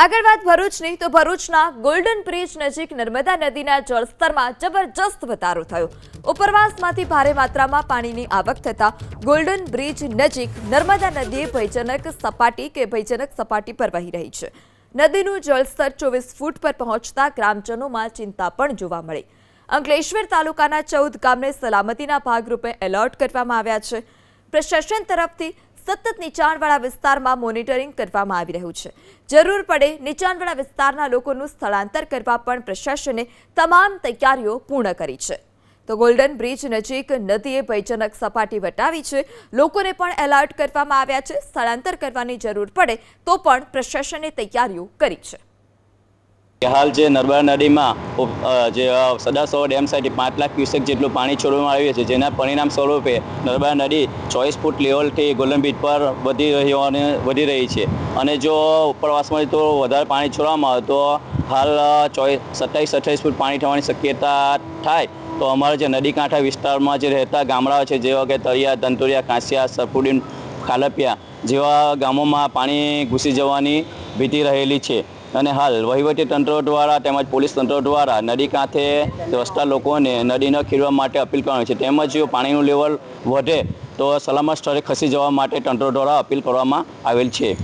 આગળ વાત ભરૂચની તો ભરૂચના ગોલ્ડન બ્રિજ નજીક નર્મદા નદીના જળસ્તરમાં જબરજસ્ત વધારો થયો। ઉપરવાસમાંથી ભારે માત્રામાં પાણીની આવક થતા ગોલ્ડન બ્રિજ નજીક નર્મદા નદી ભયજનક સપાટી પર વહી રહી છે। નદીનું જળસ્તર 24 ફૂટ પર પહોંચતા ગ્રામજનોમાં ચિંતા પણ જોવા મળી। અંકલેશ્વર તાલુકાના 14 ગામને સલામતીના ભાગરૂપે એલર્ટ કરવામાં આવ્યા છે। પ્રશાસન તરફથી સતત નીચાણવાળા વિસ્તારમાં મોનિટરિંગ કરવામાં આવી રહ્યું છે। જરૂર પડે નીચાણવાળા વિસ્તારના લોકોનું સ્થળાંતર કરવા પણ પ્રશાસને તમામ તૈયારીઓ પૂર્ણ કરી છે। તો ગોલ્ડન બ્રિજ નજીક નદીએ ભયજનક સપાટી વટાવી છે। લોકોને પણ એલર્ટ કરવામાં આવ્યા છે। સ્થળાંતર કરવાની જરૂર પડે તો પણ પ્રશાસને તૈયારીઓ કરી છે। हाल जे नर्मदा नदी में जे सदासर डेम साइड 5 लाख क्यूसेक जेटलू पानी छोड़वामां आव्युं छे, जेना परिणाम स्वरूपे नर्मदा नदी 24 फूट लेवल थी गोल्डन ब्रिज पर वधी रही है। और जो उपरवासमां तो वधारे पानी छोड़वामां आवे तो हाल 27-28 फूट पानी थवानी शक्यता थाय। तो अमारा जे नदी कांठा विस्तार में जे रहता गामडाओ छे जेवा के तरिया, धनतोरिया, कांसिया, सरपुडी, खालपिया जेवा गामों में पानी घुसी जवानी भीति रहेली छे। અને હાલ વહીવટી તંત્ર દ્વારા તેમજ પોલીસ તંત્ર દ્વારા નદી કાંઠે વસતા લોકોને નદી ન ખેડવા માટે અપીલ કરવાની છે। તેમજ જો પાણીનું લેવલ વધે તો સલામત સ્થળે ખસી જવા માટે તંત્ર દ્વારા અપીલ કરવામાં આવેલ છે।